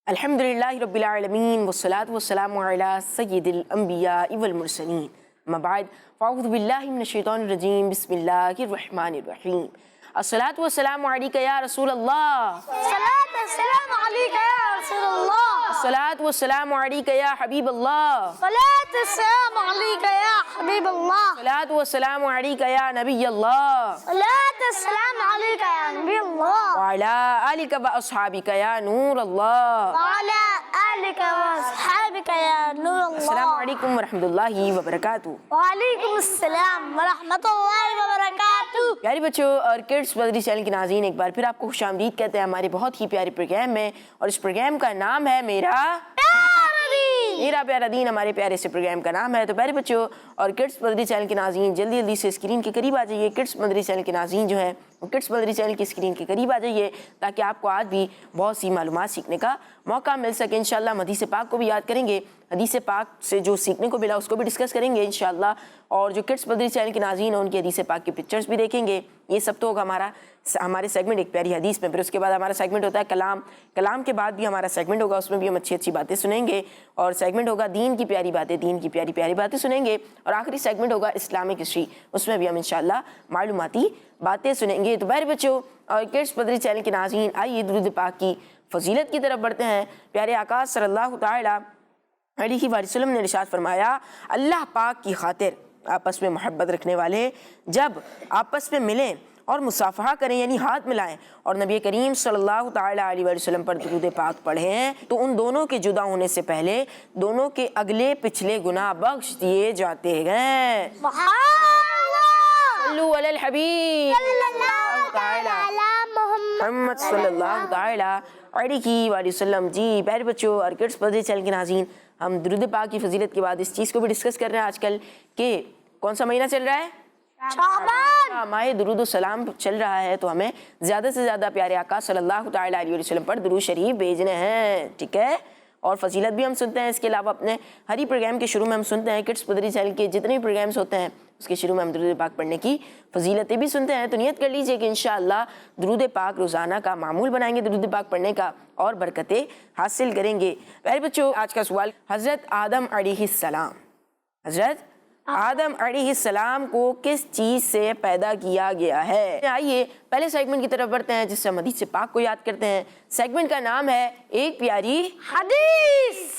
الحمدللہ رب العالمین والصلاة والسلام علی سید الانبیاء والمرسلین اما بعد فاعوذ باللہ من الشیطان الرجیم بسم اللہ الرحمن الرحیم الصلاة والسلام علیکہ یا رسول اللہ الصلاة والسلام علیکہ یا رسول اللہ الصلاة والسلام علیکہ یا حبیب اللہ الصلاة والسلام علیکہ یا حبیب اللہ الصلاة والسلام علیکہ یا نبی اللہ الصلاة والسلام علیکہ یا نبی اللہ وعلی آلک و اصحابک یا نور اللہ وعلی آلک و اصحابک یا نور اللہ السلام علیکم ورحمۃ اللہ وبرکاتہ۔ وعلیکم السلام ورحمۃ اللہ وبرکاتہ۔ پیارے بچوں اور کڈس مدری چینل کے ناظرین، ایک بار پھر آپ کو خوش آمدید کہتے ہیں ہمارے بہت ہی پیارے پروگرام میں، اور اس پروگرام کا نام ہے میرا پیارا دین۔ ہمارے پیارے سے پروگرام کا نام ہے۔ تو پیارے بچوں اور کڈس مدری چینل کے ناظرین، جلدی جلدی سے اسکرین کے قریب آ جائیے۔ کڈس مدری چینل کے ناظرین جو ہیں وہ کڈس مدری چینل کی اسکرین کے قریب آ جائیے، تاکہ آپ کو آج بھی بہت سی معلومات سیکھنے کا موقع مل سکے۔ انشاءاللہ ہم حدیث پاک کو بھی یاد کریں گے، حدیث پاک سے جو سیکھنے کو ملا اس کو بھی ڈسکس کریں گے انشاءاللہ، اور جو کڈس مدری چینل کے ناظرین ہیں ان کی حدیث پاک کی پکچرز بھی دیکھیں گے۔ یہ سب تو ہوگا ہمارے سیگمنٹ ایک پیاری حدیث میں۔ پھر اس کے بعد ہمارا سیگمنٹ ہوتا ہے کلام کے بعد بھی ہمارا سیگمنٹ ہوگا، اس میں بھی ہم اچھی اچھی باتیں سنیں گے، اور سیگمنٹ ہوگا دین کی پیاری باتیں، دین کی پیاری پیاری باتیں سنیں گے، اور آخری سیگمنٹ ہوگا اسلامک ہسٹری، اس میں بھی ہم انشاءاللہ معلوماتی باتیں سنیں گے۔ تو پیارے بچوں اور کڈس مدری چینل کے ناظرین، آئیے درود پاک کی فضیلت کی طرف بڑھتے ہیں۔ پیارے آقا صلی اللہ تعالیٰ علیہ وآلہ وسلم نے ارشاد فرمایا، اللہ پاک کی خاطر آپس میں محبت رکھنے والے جب آپس میں ملیں اور مصافحہ کریں، یعنی ہاتھ ملائیں، اور نبی کریم صلی اللہ تعالیٰ علیہ وآلہ وسلم پر درود پاک پڑھیں، تو ان دونوں کے جدا ہونے سے پہلے دونوں کے اگلے پچھلے گناہ بخش دیے جاتے ہیں۔ صلو علی الحبیب محمد صلی اللہ تعالیٰ علیہ وآلہ وسلم۔ جی پیارے بچوں اور کڈس مدری چینل کے ناظرین، ہم درود پاک کی فضیلت کے بعد اس چیز کو بھی ڈسکس کر رہے ہیں آج کل کہ کون سا مہینہ چل رہا ہے؟ شعبان۔ ماہ درود و سلام چل رہا ہے، تو ہمیں زیادہ سے زیادہ پیارے آقا صلی اللہ تعالیٰ علیہ وسلم پر درود شریف بھیجنے ہیں، ٹھیک ہے؟ اور فضیلت بھی ہم سنتے ہیں۔ اس کے علاوہ اپنے ہر ہی پروگرام کے شروع میں ہم سنتے ہیں، کڈس مدری چینل کے جتنے بھی پروگرامز ہوتے ہیں اس کے شروع میں ہم درود پاک پڑھنے کی فضیلتیں بھی سنتے ہیں۔ تو نیت کر لیجئے کہ انشاءاللہ درود پاک روزانہ کا معمول بنائیں گے، درود پاک پڑھنے کا، اور برکتیں حاصل کریں گے۔ پیارے بچوں آج کا سوال، حضرت آدم علیہ السلام، حضرت آدم علیہ السلام کو کس چیز سے پیدا کیا گیا ہے؟ آئیے پہلے سیگمنٹ کی طرف بڑھتے ہیں، جس سے ہم حدیث پاک کو یاد کرتے ہیں۔ سیگمنٹ کا نام ہے ایک پیاری حدیث۔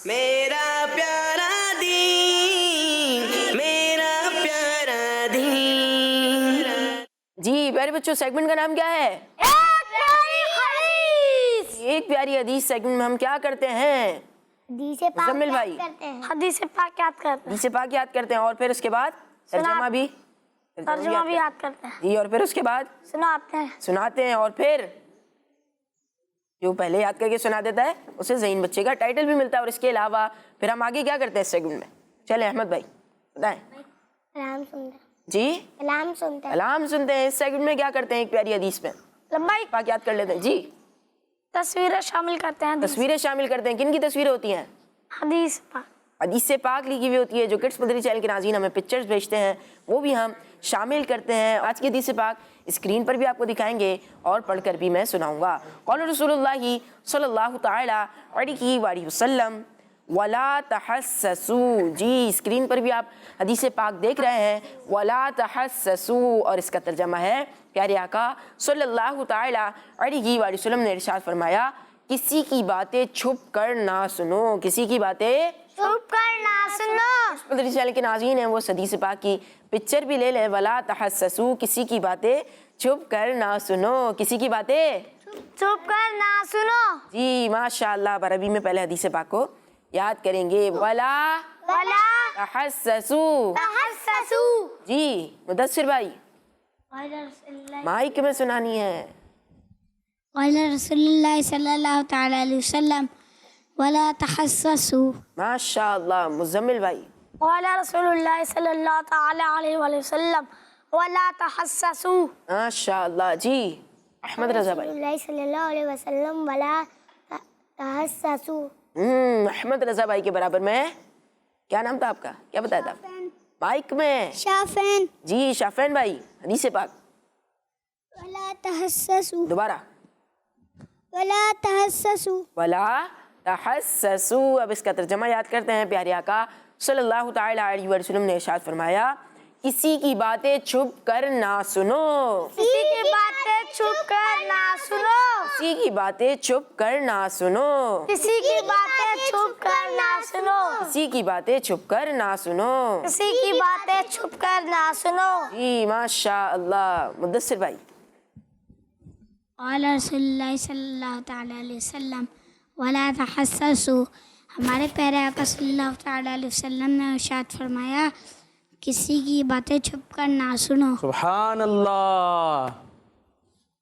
میرا پیارا دین، میرا پیارا دین۔ جی پیارے بچوں سیگمنٹ کا نام کیا ہے؟ ایک پیاری حدیث۔ ایک پیاری حدیث سیگمنٹ میں ہم کیا کرتے ہیں؟ حدیث پاک مزمل بھائی، یاد کرتے ہیں۔ حدیث پاک یاد کرتے ہیں، حدیث پاک یاد کرتے ہیں، اور پھر اس کے بعد ترجمہ بھی یاد کرتے ہیں، جی، اور پھر اس کے بعد سناتے ہیں۔ سناتے ہیں، اور پھر جو پہلے یاد کر کے سنا دیتا ہے اسے ذہین بچے کا ٹائٹل بھی ملتا ہے، اور اس کے علاوہ پھر ہم آگے کیا کرتے ہیں اس سیگمنٹ میں؟ چلیں احمد بھائی بتائیں۔ کلام سنتے ہیں، جی کلام سنتے ہیں، کلام سنتے ہیں۔ اس سیگمنٹ میں کیا کرتے ہیں؟ ایک پیاری حدیث میں لمبائی پاک یاد کر لیتے ہیں۔ جی تصویریں شامل کرتے ہیں، تصویریں شامل کرتے ہیں۔ کن کی تصویریں ہوتی ہیں؟ حدیث پاک، حدیث پاک لکھی ہوئی ہوتی ہے۔ جو کڈس مدری چینل کے ناظرین ہمیں پکچرز بھیجتے ہیں وہ بھی ہم شامل کرتے ہیں۔ آج کی حدیث پاک اسکرین پر بھی آپ کو دکھائیں گے اور پڑھ کر بھی میں سناؤں گا۔ قال رسول اللہ صلی اللہ تعالیٰ علیہ وآلہ وسلم ولا تحسسوا۔ جی اسکرین پر بھی آپ حدیث پاک دیکھ رہے ہیں، ولا تحسسوا، اور اس کا ترجمہ ہے پیارے آقا صلی اللہ تعالیٰ علیہ وآلہ وسلم نے ارشاد فرمایا، کسی کی باتیں چھپ کر نہ سنو، کسی کی باتیں چپ کر نہ سنو۔ مدری چینل کے ناظرین ہیں وہ حدیث پاک کی پکچر بھی لے لیں۔ ولا تحسسوا، کسی کی باتیں چھپ کر نہ سنو، کسی کی باتیں چپ کر نہ سنو۔ جی ماشاءاللہ، عربی میں پہلے حدیث پاک کو یاد کریں گے۔ ولا تحسسوا۔ تحسسوا۔ جی مدثر بھائی مائک میں سنانی ہے۔ قال رسول اللہ صلی اللہ تعالی علیہ وسلم ولا تحسسوا۔ ماشاءاللہ مزمل بھائی۔ قال رسول اللہ صلی اللہ تعالی علیہ وآلہ وسلم ولا تحسسوا۔ ماشاءاللہ جی احمد رضا بھائی۔ اللہ صلی اللہ علیہ وسلم ولا تحسسوا۔ احمد رضا بھائی کے برابر میں کیا نام تھا آپ کا؟ کیا بتایا تھا؟ مائک میں شافین۔ جی شافین بھائی حدیث پاک ولا تحسسوا۔ دوبارہ ولا تحسسوا ولا تحسسوا. اب اس کا ترجمہ یاد کرتے ہیں. پیارے آقا صلی اللہ تعالیٰ علیہ وسلم نے ارشاد فرمایا کسی کی باتیں چھپ کر نہ سنو. کسی کی باتیں چھپ کر نہ سنو. کسی کی باتیں چھپ کر نہ سنو. کسی کی باتیں چھپ کر نہ سنو. کسی کی باتیں چھپ کر نہ سنو. کسی کی باتیں چھپ کر نہ سنو. جی ماشاء اللہ. مدثر بھائی. قال رسول اللہ صلی اللہ تعالیٰ علیہ وسلم ولا تحسسوا. ہمارے پیارے آقا صلی اللہ تعالیٰ علیہ وسلم نے ارشاد فرمایا کسی کی باتیں چھپ کر نہ سنو. سبحان اللہ.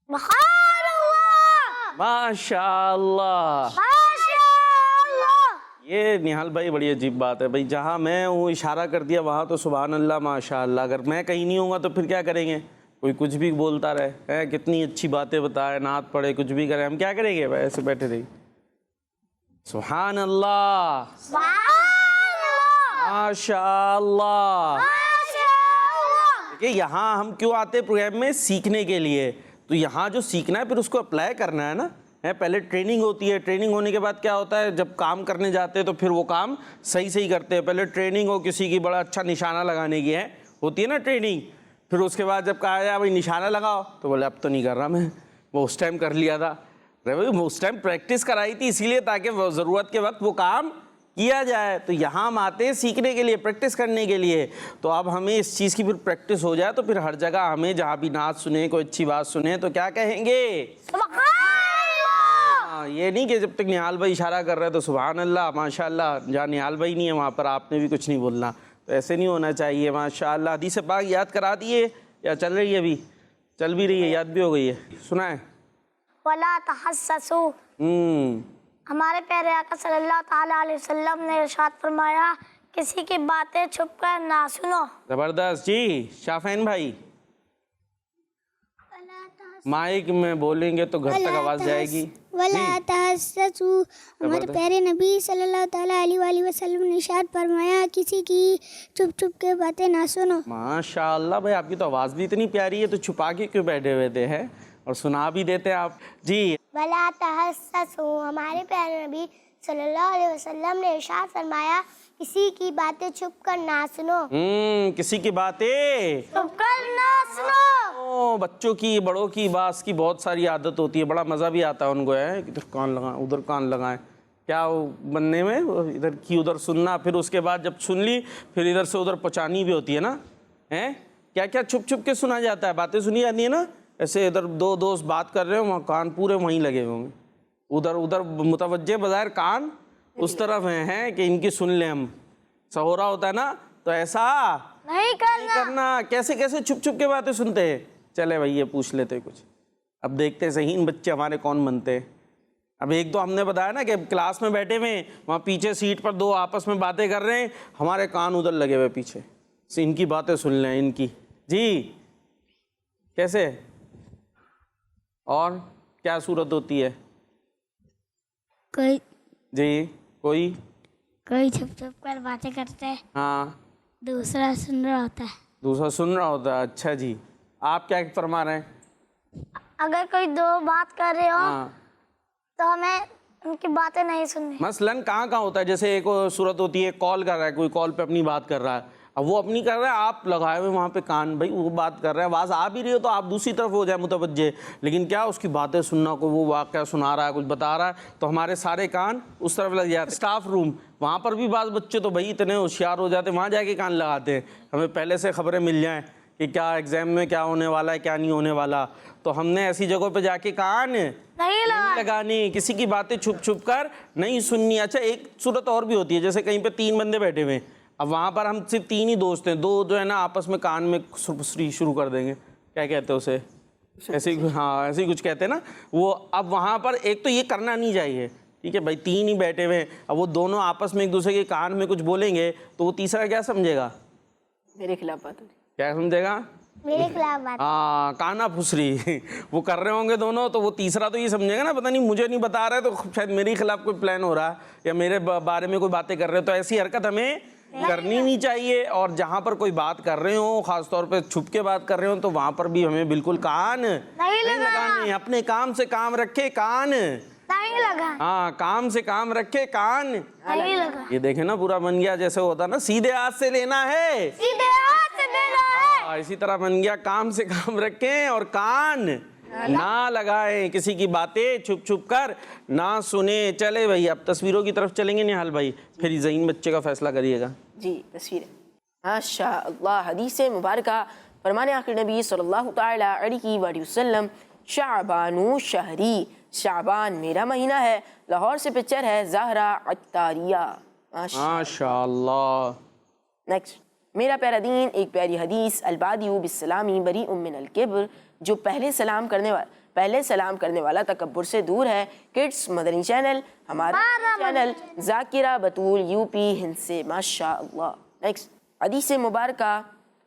سبحان اللہ. ماشاء اللہ. ماشاء اللہ. یہ نہال بھائی بڑی عجیب بات ہے بھائی. جہاں میں ہوں اشارہ کر دیا وہاں تو سبحان اللہ ماشاء اللہ. اگر میں کہیں نہیں ہوں گا تو پھر کیا کریں گے؟ کوئی کچھ بھی بولتا رہے کتنی اچھی باتیں بتائے نعت پڑھے کچھ بھی کرے ہم کیا کریں گے؟ ایسے بیٹھے رہی. سبحان اللہ. ماشاء اللہ. دیکھیں یہاں ہم کیوں آتے پروگرام میں؟ سیکھنے کے لیے. تو یہاں جو سیکھنا ہے پھر اس کو اپلائی کرنا ہے نا. پہلے ٹریننگ ہوتی ہے. ٹریننگ ہونے کے بعد کیا ہوتا ہے؟ جب کام کرنے جاتے ہیں تو پھر وہ کام صحیح کرتے ہیں. پہلے ٹریننگ ہو کسی کی بڑا اچھا نشانہ لگانے کی ہوتی ہے نا ٹریننگ. پھر اس کے بعد جب کہا جائے بھائی نشانہ لگاؤ تو بولے اب تو نہیں کر رہا میں وہ اس ٹائم کر لیا تھا. بھائی اس ٹائم پریکٹس کرائی تھی اسی لیے تاکہ وہ ضرورت کے وقت وہ کام کیا جائے. تو یہاں ہم آتے ہیں سیکھنے کے لیے پریکٹس کرنے کے لیے. تو اب ہمیں اس چیز کی پھر پریکٹس ہو جائے تو پھر ہر جگہ ہمیں جہاں بھی نعت سنیں کوئی اچھی بات سنیں تو کیا کہیں گے؟ یہ نہیں کہ جب تک نہال بھائی اشارہ کر رہے تو سبحان اللہ ماشاء اللہ. جہاں نہال بھائی نہیں ہے وہاں پر آپ نے بھی کچھ نہیں بولنا. تو ایسے نہیں ہونا چاہیے. ماشاء اللہ. حدیث پاک یاد کرا دیے یا چل رہی ہے؟ ابھی چل بھی رہی ہے یاد بھی ہو گئی ہے. سنائیں. ولا تحسسوا. ہمارے پیارے آقا صلی اللہ تعالیٰ علیہ وسلم نے ارشاد فرمایا کسی کی باتیں چھپ کر نہ سنو. زبردست. جی شافعین بھائی مائک میں بولیں گے تو گھر تک آواز جائے گی. ولا تحسسوا. ہمارے پیارے نبی صلی اللہ تعالیٰ علیہ وآلہ وسلم نے ارشاد فرمایا کسی کی چھپ چھپ کے باتیں نہ سنو. ماشاء اللہ بھائی آپ کی تو آواز بھی اتنی پیاری ہے تو چھپا کے کیوں بیٹھے ہوئے تھے اور سنا بھی دیتے آپ. جی ولا تحسسوا. ہمارے پیارے نبی صلی اللہ علیہ وسلم نے ارشاد فرمایا کسی کی باتیں چھپ کر نہ سنو. کسی کی باتیں چھپ کر نہ سنو. بچوں کی بڑوں کی باس کی بہت ساری عادت ہوتی ہے. بڑا مزہ بھی آتا ہے ان کو ادھر کان لگائیں ادھر کان لگائیں کیا بننے میں ادھر کی ادھر سننا. پھر اس کے بعد جب سن لی پھر ادھر سے ادھر پہنچانی بھی ہوتی ہے نا. کیا کیا چھپ چھپ کے سنا جاتا ہے. باتیں سنی جاتی ہیں نا. ایسے ادھر دو دوست بات کر رہے ہوں وہاں کان پورے وہیں لگے ہوئے ہوں گے. ادھر ادھر متوجہ بظاہر کان اس طرف ہیں کہ ان کی سن لیں ہم. سہورا ہوتا ہے نا تو ایسا نہیں کرنا. کیسے کیسے چھپ چھپ کے باتیں سنتے ہیں؟ چلے بھائی یہ پوچھ لیتے کچھ. اب دیکھتے ہیں صحیح ان بچے ہمارے کون بنتے ہیں. اب ایک تو ہم نے بتایا نا کہ کلاس میں بیٹھے ہوئے وہاں پیچھے سیٹ پر دو آپس میں باتیں کر رہے ہیں ہمارے کان ادھر لگے ہوئے پیچھے ان کی باتیں سن لیں ان کی. جی کیسے اور کیا صورت ہوتی ہے؟ کوئی جی کوئی چھپ چھپ کر باتیں کرتا ہے ہاں دوسرا سن رہا ہوتا ہے. دوسرا سن رہا ہوتا ہے. اچھا جی آپ کیا فرما رہے ہیں؟ اگر کوئی دو بات کر رہے ہو تو ہمیں ان کی باتیں نہیں سننی. مثلاً کہاں ہوتا ہے جیسے ایک صورت ہوتی ہے کال کر رہا ہے کوئی کال پہ اپنی بات کر رہا ہے. اب وہ اپنی کر رہا ہے آپ لگائے ہوئے وہاں پہ کان. بھائی وہ بات کر رہا ہے آواز آ بھی رہی ہو تو آپ دوسری طرف ہو جائے متوجہ. لیکن کیا اس کی باتیں سننا کو وہ واقعہ سنا رہا ہے کچھ بتا رہا ہے تو ہمارے سارے کان اس طرف لگ جاتے. اسٹاف روم وہاں پر بھی بعض بچے تو بھائی اتنے ہوشیار ہو جاتے ہیں وہاں جا کے کان لگاتے ہیں. ہمیں پہلے سے خبریں مل جائیں کہ کیا ایگزام میں کیا ہونے والا ہے کیا نہیں ہونے والا. تو ہم نے ایسی جگہوں پہ جا کے کان نہیں لگانی. کسی کی باتیں چھپ چھپ کر نہیں سننی. اچھا ایک صورت اور بھی ہوتی ہے جیسے کہیں پہ 3 بندے بیٹھے ہوئے ہیں. اب وہاں پر ہم صرف 3 ہی دوست ہیں. 2 جو ہے نا آپس میں کان میں سرسری شروع کر دیں گے. کیا کہتے ہیں اسے؟ ایسے ایسے ہی کچھ کہتے ہیں نا وہ. اب وہاں پر ایک تو یہ کرنا نہیں چاہیے. ٹھیک ہے بھائی 3 ہی بیٹھے ہوئے ہیں. اب وہ دونوں آپس میں ایک دوسرے کے کان میں کچھ بولیں گے تو وہ تیسرا کیا سمجھے گا؟ میرے خلاف بات. کیا سمجھے گا؟ میرے خلاف بات. کانا پھسری وہ کر رہے ہوں گے دونوں تو وہ تیسرا تو یہ سمجھے گا نا پتہ نہیں مجھے نہیں بتا رہا ہے تو شاید میرے خلاف کوئی پلان ہو رہا ہے یا میرے بارے میں کوئی باتیں کر رہے ہیں. تو ایسی حرکت ہمیں کرنی نہیں چاہیے، اور جہاں پر کوئی بات کر رہے ہوں، خاص طور پہ چھپ کے بات کر رہے ہوں، تو وہاں پر بھی ہمیں بالکل کان نہیں لگانے، اپنے کام سے کام رکھے، کان نہیں لگا، ہاں کام سے کام رکھے، کان نہیں لگا، یہ دیکھیں نا پورا بن گیا، جیسے ہوتا نا سیدھے ہاتھ سے لینا ہے، سیدھے ہاتھ سے دینا ہے، اسی طرح بن گیا کام سے کام رکھیں اور کان نہ لگائیں، کسی کی باتیں چھپ چھپ کر نہ سنیں۔ چلے بھائی اب تصویروں کی طرف چلیں گے نہال بھائی، پھر ذہین بچے کا فیصلہ کریے گا۔ جی تصویر ماشاء اللہ، حدیث مبارکہ فرمانے آخر نبی صلی اللہ تعالی علیہ وآلہ وسلم، شعبان شہری، شعبان میرا مہینہ ہے۔ لاہور سے پکچر ہے زہرا عطاریہ، ماشاء اللہ۔ نیکسٹ، میرا پیارا دین ایک پیاری حدیث، البادی بالسلامی بریء من الکبر، جو پہلے سلام کرنے والا تکبر سے دور ہے۔ کڈس مدنی چینل، ہمارا چینل ذاکرہ بطول یو پی ہند سے، ماشاء اللہ۔ نیکسٹ حدیث مبارکہ،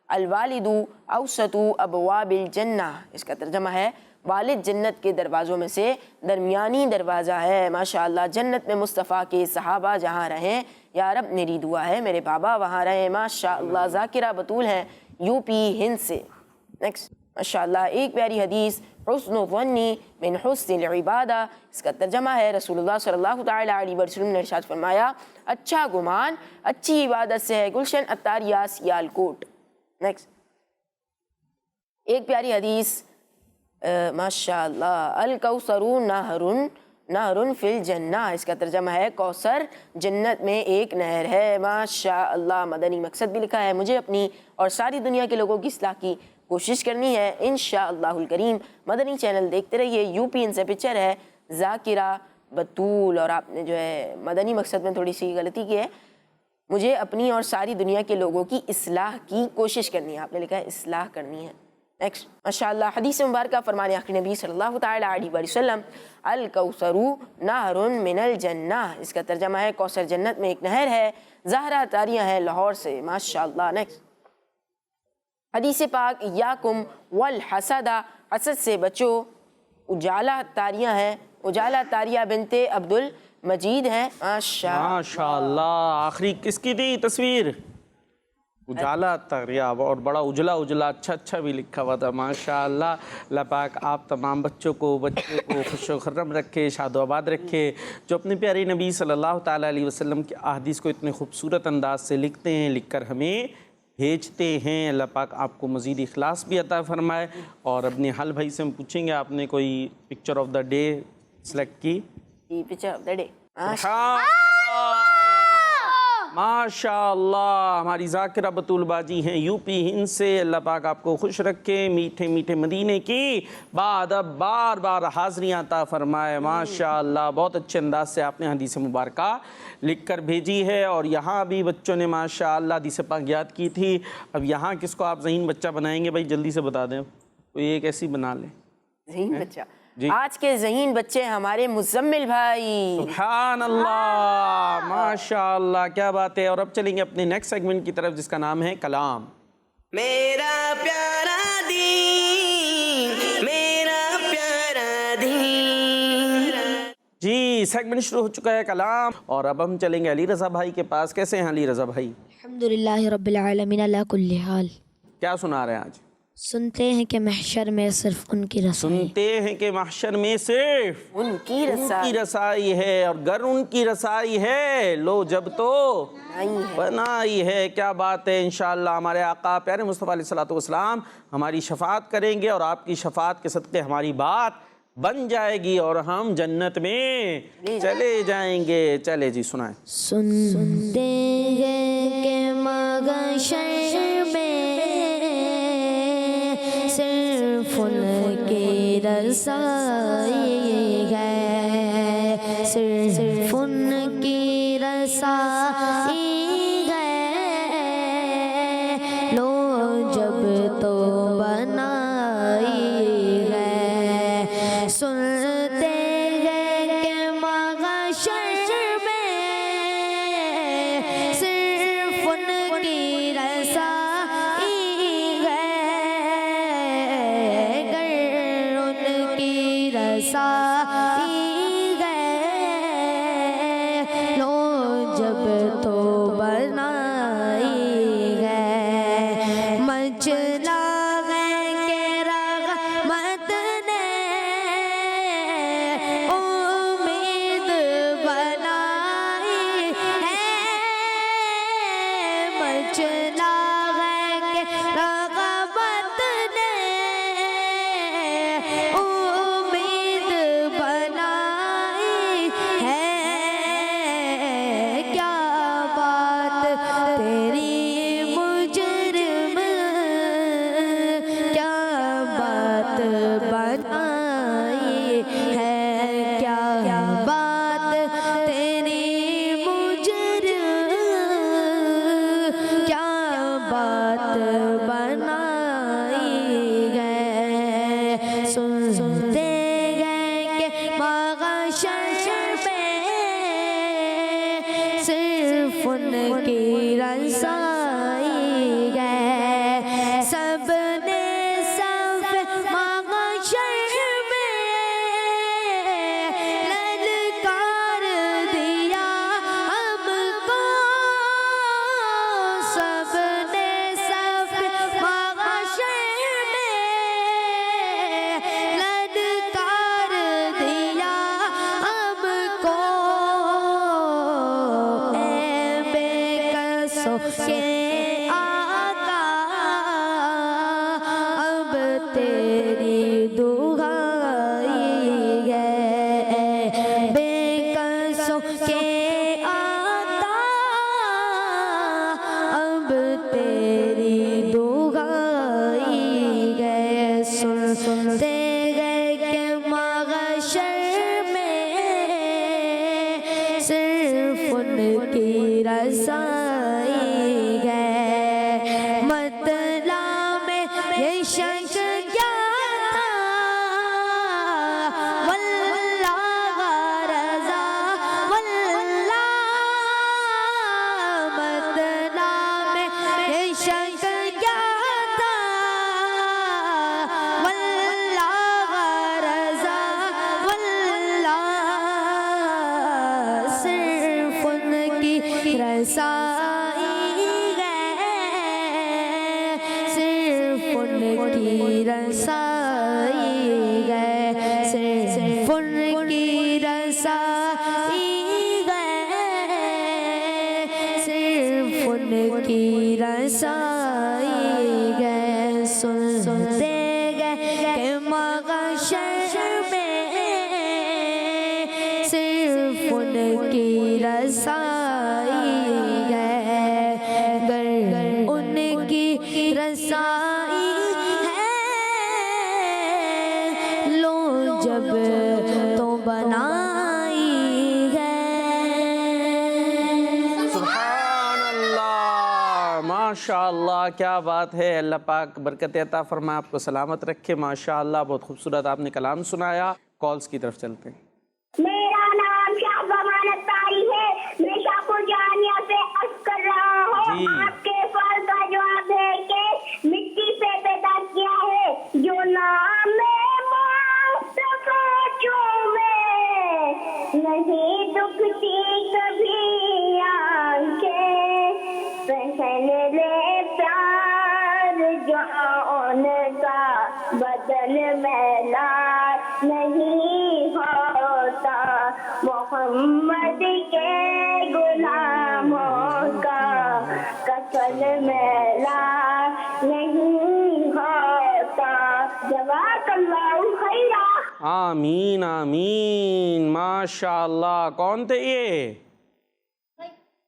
الوالد اوسط ابواب الجنہ، اس کا ترجمہ ہے والد جنت کے دروازوں میں سے درمیانی دروازہ ہے۔ ماشاء اللہ، جنت میں مصطفیٰ کے صحابہ جہاں رہیں، یا رب میری دعا ہے میرے بابا وہاں رہیں۔ ماشاء اللہ، ذاکرہ بطول ہے یو پی ہند سے۔ نیکسٹ ماشاء اللہ، ایک پیاری حدیث، حسن الظن من حسن العبادہ، اس کا ترجمہ ہے رسول اللہ صلی اللہ تعالی علیہ وسلم نے ارشاد فرمایا، اچھا گمان اچھی عبادت سے ہے۔ گلشن عطاریہ، سیالکوٹ۔ نیکسٹ ایک پیاری حدیث، ماشاء اللہ، الکوثر نہر فی الجنہ، اس کا ترجمہ ہے کوثر جنت میں ایک نہر ہے۔ ماشاء اللہ، مدنی مقصد بھی لکھا ہے، مجھے اپنی اور ساری دنیا کے لوگوں کی اصلاح کی کوشش کرنی ہے انشاءاللہ الکریم۔ مدنی چینل دیکھتے رہیے، یو پی ان سے پکچر ہے ذاکرہ بطول، اور آپ نے جو ہے مدنی مقصد میں تھوڑی سی غلطی کی ہے، مجھے اپنی اور ساری دنیا کے لوگوں کی اصلاح کی کوشش کرنی ہے، آپ نے لکھا ہے اصلاح کرنی ہے۔ نیکسٹ ماشاء اللہ، حدیث مبارکہ فرمانے آخر نبی صلی اللہ تعالی علیہ وآلہ وسلم، الکوثر نہر من الجنہ، اس کا ترجمہ ہے کوثر جنت میں ایک نہر ہے۔ زہرا عطاریہ ہے لاہور سے، ماشاء اللہ۔ نیکسٹ حدیث پاک، ایاکم والحسد، حسد سے بچو۔ اجالا عطاریہ ہے، اجالا عطاریہ بنت عبد المجید ہے، ماشاء اللہ۔ آخری کس کی تھی تصویر؟ اجالا عطاریہ، اور بڑا اجلا اچھا بھی لکھا ہوا تھا، ماشاء اللہ۔ اللہ پاک آپ تمام بچوں کو خوش و خرم رکھے، شاد و آباد رکھے، جو اپنے پیارے نبی صلی اللہ تعالیٰ علیہ وسلم کی احادیث کو اتنے خوبصورت انداز سے لکھتے ہیں، لکھ کر ہمیں بھیجتے ہیں۔ اللہ پاک آپ کو مزید اخلاص بھی عطا فرمائے۔ اور اپنے حل بھائی سے ہم پوچھیں گے، آپ نے کوئی picture of the day select کی؟ پکچر آف دا ڈے، ماشاء اللہ، ہماری ذاکرہ بطول باجی ہیں یو پی ہند سے۔ اللہ پاک آپ کو خوش رکھے، میٹھے میٹھے مدینے کی بادب بار بار حاضریاں عطا فرمائے۔ ماشاء اللہ، بہت اچھے انداز سے آپ نے حدیث مبارکہ لکھ کر بھیجی ہے، اور یہاں بھی بچوں نے ماشاء اللہ حدیث پاک یاد کی تھی۔ اب یہاں کس کو آپ ذہین بچہ بنائیں گے بھائی؟ جلدی سے بتا دیں، کوئی ایک ایسی بنا لیں ذہین بچہ۔ آج کے ذہین بچے ہمارے مزمل بھائی، سبحان اللہ، ماشاء اللہ، کیا بات ہے۔ اور اب چلیں گے اپنے نیکسٹ سیگمنٹ کی طرف، جس کا نام ہے کلام۔ میرا پیارا دین، میرا پیارا دین۔ جی سیگمنٹ شروع ہو چکا ہے کلام، اور اب ہم چلیں گے علی رضا بھائی کے پاس۔ کیسے ہیں علی رضا بھائی؟ الحمدللہ رب العالمین علی کل حال۔ کیا سنا رہے ہیں آج؟ سنتے ہیں کہ محشر میں صرف ان کی رسائی، سنتے ہیں کہ محشر میں صرف ان کی رسائی ہے، اور گر ان کی رسائی ہے لو جب تو بنائی ہے۔ کیا بات ہے، انشاءاللہ ہمارے آقا پیارے مصطفیٰ علیہ الصلوۃ والسلام ہماری شفاعت کریں گے، اور آپ کی شفاعت کے صدقے ہماری بات بن جائے گی، اور ہم جنت میں چلے جائیں گے۔ چلے جی سنائیں۔ سنتے ہیں کہ محشر میں صرف ان کی رسائی ہے، صرف ان کی رسائی ہے، لو جب تو بنائی ہے۔ سنتے ہیں کہ محشر میں صرف ان کی رسائی ہے، گر ان کی رسائی ہے، لو جب صرف ان کی رسائی ہے سب نے صف محشر میں للکار دیا ہم کو سب نے صف محشر میں للکار دیا ہم کو اے بے کسوں کے آقا اب تیری دعائی ہے بے کسوں کے آقا اب تیری دعائی ہے سنتے گئے کہ محشر میں صرف ان کی رسائی ہے مطلع میں یہ شک کیا تھا واللہ رضا واللہ مطلع میں یہ شک کیا تھا واللہ رضا واللہ صرف ان کی رسائی ہے صرف ان کی رسائی ہے صرف ان کی رسائی ہے صرف ان کی رسائی ہے سنتے گئے کہ محشر میں صرف ان کی رسائی ہے گر ان کی رسائی ہے لو جب تو بنائی ہے سبحان اللہ ماشاء اللہ کیا بات ہے اللہ پاک برکت عطا فرمائے آپ کو سلامت رکھے ماشاء اللہ بہت خوبصورت آپ نے کلام سنایا کالز کی طرف چلتے ہیں میرا نام شاہ زمان اتاری ہے میں شاہپور جامعہ سے عرض کر رہا ہوں جی۔ آپ کے سوال کا جواب ہے کہ مٹی سے پیدا کیا ہے جو نام مصطفیٰ چومے نہیں دکھتی کبھی آنکھیں پہن لے پیار جو ان کا بدن میلا نہیں ہوتا محمد کے غلاموں کا کفن میلا نہیں ہوتا جزاک اللہ خیرا آمین آمین ماشاء اللہ کون تھے یہ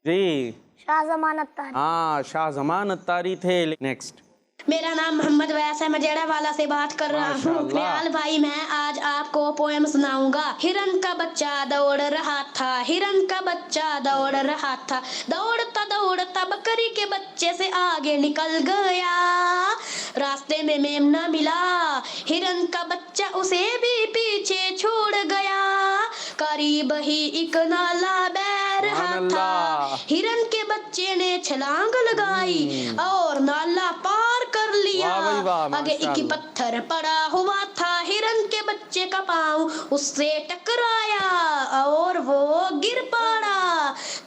جی شاہ زمان اتاری ہاں شاہ زمان اتاری تھے نیکسٹ میرا نام محمد ویس ہے میں جیڑا والا سے بات کر رہا ماشاء ہوں اللہ۔ نیال بھائی میں آج آپ کو پوئم سناؤں گا ہرن کا بچہ دوڑ رہا تھا ہرن کا بچہ دوڑ رہا تھا دوڑتا دوڑتا بکری کے بچے سے آگے نکل گیا راستے میں میمنہ ملا ہرن کا بچہ اسے بھی پیچھے چھوڑ گیا قریب ہی ایک نالا بہ رہا سبحان تھا اللہ۔ ہرن کے بچے نے چھلانگ لگائی اور نالا پار کر لیا واہ بھائی واہ، آگے ماشاء ایک اللہ۔ پتھر پڑا ہوا تھا ہرن کے بچے کا پاؤں اس سے ٹکرایا اور وہ گر پڑا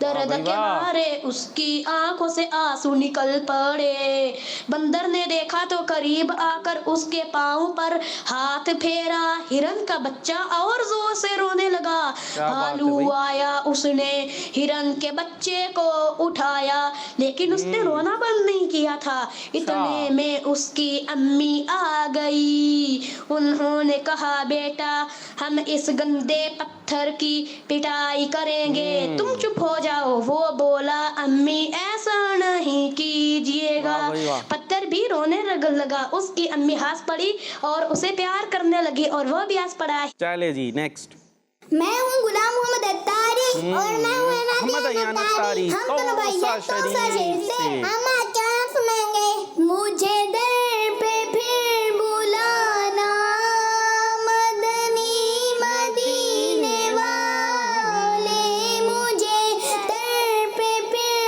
درد بھائی کے واہ۔ مارے اس کی آنکھوں سے آنسو نکل پڑے بندر نے دیکھا تو قریب آ کر اس کے پاؤں پر ہاتھ پھیرا ہرن کا بچہ اور زور سے رونے لگا کیا بات ہے بھالو بھائی۔ آیا اس نے ہرن کے بچے کو اٹھایا لیکن اس نے رونا بند نہیں کیا تھا اتنے میں اس کی امی آ گئی انہوں نے کہا بیٹا ہم اس گندے پتھر کی پٹائی کریں گے تم چپ ہو جاؤ وہ بولا امی ایسا نہیں کیجیے گا واہ بھائی واہ۔ پتھر بھی رونے لگا اس کی امی ہنس پڑی اور اسے پیار کرنے لگی اور وہ بھی ہنس پڑا چلے جی نیکسٹ میں ہوں غلام محمد اتاری اور میں ہوں احمد ایان اتاری ہم دونوں بھائی توسا شریف سے ہم کیا سنیں گے مجھے در پہ پھر بلانا مدنی مدینے والے مجھے در پہ پھر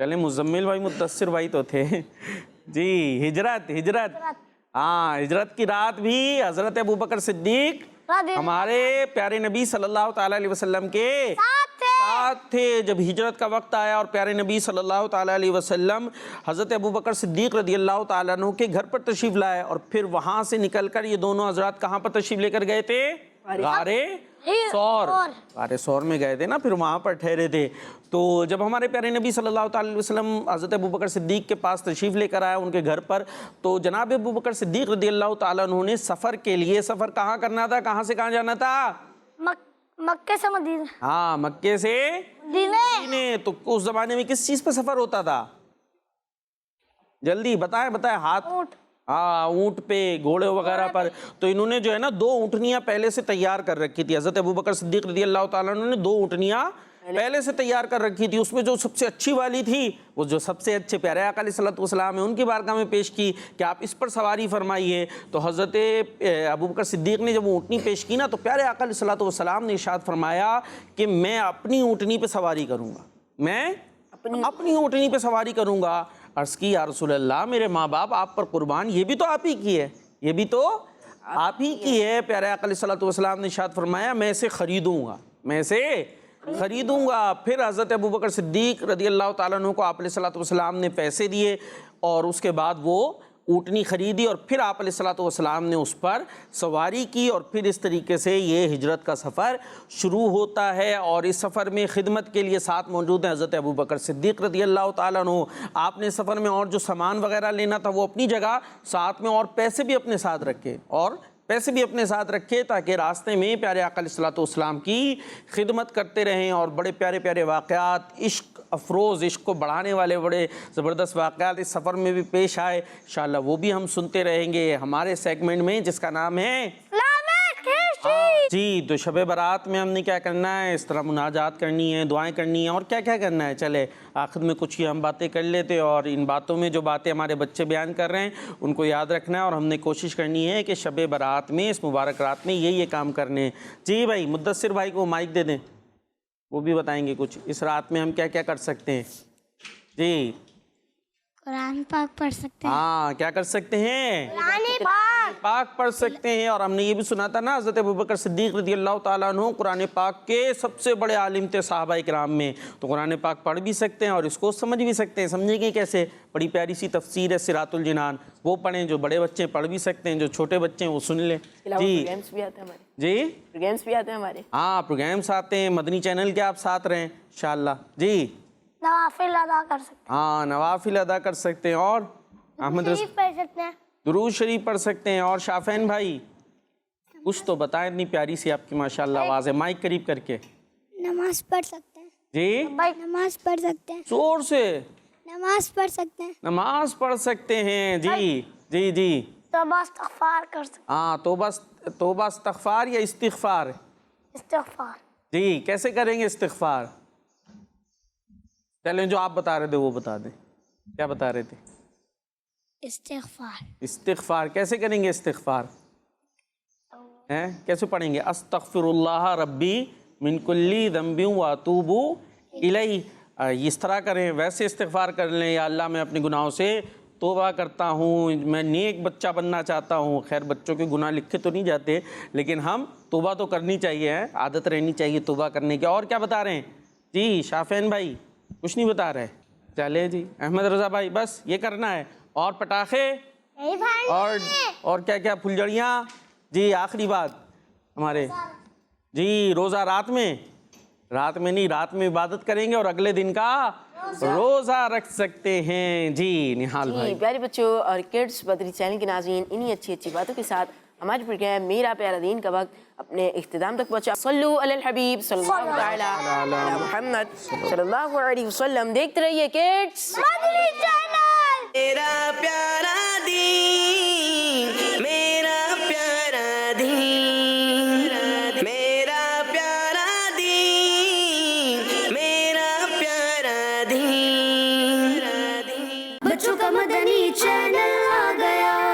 چلے مزمل بھائی مدثر بھائی تو تھے جی. ہجرت ہاں ہجرت کی رات بھی حضرت ابوبکر صدیق ہمارے پیارے نبی صلی اللہ تعالیٰ علیہ وسلم کے ساتھ تھے. جب ہجرت کا وقت آیا اور پیارے نبی صلی اللہ تعالیٰ علیہ وسلم حضرت ابوبکر صدیق رضی اللہ تعالیٰ عنہ کے گھر پر تشریف لائے اور پھر وہاں سے نکل کر یہ دونوں حضرات کہاں پر تشریف لے کر گئے تھے؟ غار ثور میں گئے تھے نا, پھر وہاں پر ٹھہرے تھے. تو جب ہمارے پیارے نبی صلی اللہ تعالیٰ علیہ وسلم حضرت ابوبکر صدیق کے پاس تشریف لے کر آیا ان کے گھر پر, تو جناب ابوبکر صدیق رضی اللہ تعالیٰ عنہ نے سفر کے لیے, سفر کہاں کرنا تھا, کہاں سے کہاں جانا تھا؟ مکے سے مدینہ. ہاں مکے سے مدینے. تو اس زمانے میں کس چیز پہ سفر ہوتا تھا؟ جلدی بتائیں ہاتھ. ہاں اونٹ پہ, گھوڑے وغیرہ پر. تو انہوں نے جو ہے نا 2 اونٹنیاں پہلے سے تیار کر رکھی تھی. حضرت ابوبکر صدیق رضی اللہ تعالیٰ عنہ نے 2 اونٹنیاں پہلے سے تیار کر رکھی تھی. اس میں جو سب سے اچھی والی تھی, وہ جو سب سے اچھے پیارے آقا علیہ الصلوۃ والسلام ہیں ان کی بارگاہ میں پیش کی کہ آپ اس پر سواری فرمائیے. تو حضرت ابوبکر صدیق نے جب اونٹنی پیش کی نا, تو پیارے آقا علیہ الصلوۃ والسلام نے ارشاد فرمایا کہ میں اپنی اونٹنی پہ سواری کروں گا, میں اپنی اونٹنی پہ سواری کروں گا. عرض کی یا رسول اللہ میرے ماں باپ آپ پر قربان, یہ بھی تو آپ ہی کی ہے, یہ بھی تو آپ ہی کی ہے. پیارے آقا علیہ الصلوۃ والسلام نے ارشاد فرمایا میں اسے خریدوں گا, میں اسے خریدوں گا. پھر حضرت ابوبکر صدیق رضی اللہ تعالیٰ عنہ کو آپ علیہ الصلوۃ والسلام نے پیسے دیے اور اس کے بعد وہ اونٹنی خریدی اور پھر آپ علیہ الصلوۃ والسلام نے اس پر سواری کی. اور پھر اس طریقے سے یہ ہجرت کا سفر شروع ہوتا ہے. اور اس سفر میں خدمت کے لیے ساتھ موجود ہیں حضرت ابوبکر صدیق رضی اللہ تعالیٰ عنہ. آپ نے سفر میں اور جو سامان وغیرہ لینا تھا وہ اپنی جگہ, ساتھ میں اور پیسے بھی اپنے ساتھ رکھے تاکہ راستے میں پیارے آقا علیہ الصلوۃ والسلام کی خدمت کرتے رہیں. اور بڑے پیارے پیارے واقعات, عشق افروز, عشق کو بڑھانے والے بڑے زبردست واقعات اس سفر میں بھی پیش آئے. انشاءاللہ وہ بھی ہم سنتے رہیں گے ہمارے سیگمنٹ میں جس کا نام ہے جی. تو شب برات میں ہم نے کیا کرنا ہے, اس طرح مناجات کرنی ہے, دعائیں کرنی ہیں اور کیا کیا کرنا ہے. چلے آخر میں کچھ ہی ہم باتیں کر لیتے اور ان باتوں میں جو باتیں ہمارے بچے بیان کر رہے ہیں ان کو یاد رکھنا ہے اور ہم نے کوشش کرنی ہے کہ شب برات میں, اس مبارک رات میں یہ کام کرنے ہیں. جی بھائی مدثر بھائی کو مائک دے دیں, وہ بھی بتائیں گے کچھ اس رات میں ہم کیا کیا کر سکتے ہیں. جی قرآن پاک پڑھ سکتے ہیں. ہاں کیا کر سکتے ہیں, قرآن پاک پڑھ سکتے ہیں. اور ہم نے یہ بھی سنا تھا نا حضرت ابوبکر صدیق رضی اللہ تعالیٰ عنہ قرآن پاک کے سب سے بڑے عالم تھے صحابہ کرام میں. تو قرآن پاک پڑھ بھی سکتے ہیں اور اس کو سمجھ بھی سکتے ہیں. سمجھیں گے کیسے, بڑی پیاری سی تفسیر ہے صراط الجنان, وہ پڑھیں. جو بڑے بچے پڑھ بھی سکتے ہیں, جو چھوٹے بچے ہیں وہ سن لیں. جی پروگرامس بھی آتے ہیں ہمارے. ہاں پروگرامس آتے ہیں, مدنی چینل کے آپ ساتھ رہیں انشاءاللہ. جی نوافل ادا کر سکتے ہیں. ہاں نوافل ادا کر سکتے ہیں. اور احمد شریف پڑھ سکتے ہیں. درود شریف پڑھ سکتے ہیں. اور شافین بھائی کچھ تو بتائیں, اتنی پیاری سی آپ کی ماشاءاللہ آواز ہے, مائک قریب کر کے. نماز پڑھ سکتے ہیں. جی نماز پڑھ سکتے ہیں. زور سے نماز پڑھ سکتے ہیں. نماز پڑھ سکتے ہیں. جی جی جی توبہ استغفار کر سکتے ہیں. ہاں توبہ استغفار یا استغفار. استغفار. جی کیسے کریں گے استغفار, چلیں جو آپ بتا رہے تھے وہ بتا دیں. کیا بتا رہے تھے؟ استغفار کیسے کریں گے, استغفار کیسے پڑھیں گے؟ استغفر اللہ ربی من کلی ذنب واتوب الیہ. اس طرح کریں, ویسے استغفار کر لیں, یا اللہ میں اپنے گناہوں سے توبہ کرتا ہوں, میں نیک بچہ بننا چاہتا ہوں. خیر بچوں کے گناہ لکھے تو نہیں جاتے, لیکن ہم توبہ تو کرنی چاہیے, عادت رہنی چاہیے توبہ کرنے کی. اور کیا بتا رہے ہیں جی شافین بھائی؟ کچھ نہیں بتا رہے. چلے جی احمد رضا بھائی بس یہ کرنا ہے. اور پٹاخے اور کیا کیا پھلجڑیاں. جی آخری بات ہمارے, جی روزہ رات میں نہیں, رات میں عبادت کریں گے اور اگلے دن کا روزہ رکھ سکتے ہیں. جی نحال بھائی. پیارے بچوں اور کڈس بدری چینل کے ناظرین, انہی اچھی باتوں کے ساتھ ہمارے پروگرام میرا پیارا دین کا وقت اپنے اختتام تک پہنچا. صلو علی الحبیب صلی اللہ تعالی علی محمد صلی اللہ علیہ وسلم. دیکھتے رہیے کڈس مدنی چینل. میرا پیارا دین, میرا پیارا دین, میرا پیارا دین, میرا پیارا دین. بچوں کا مدنی چینل آ گیا.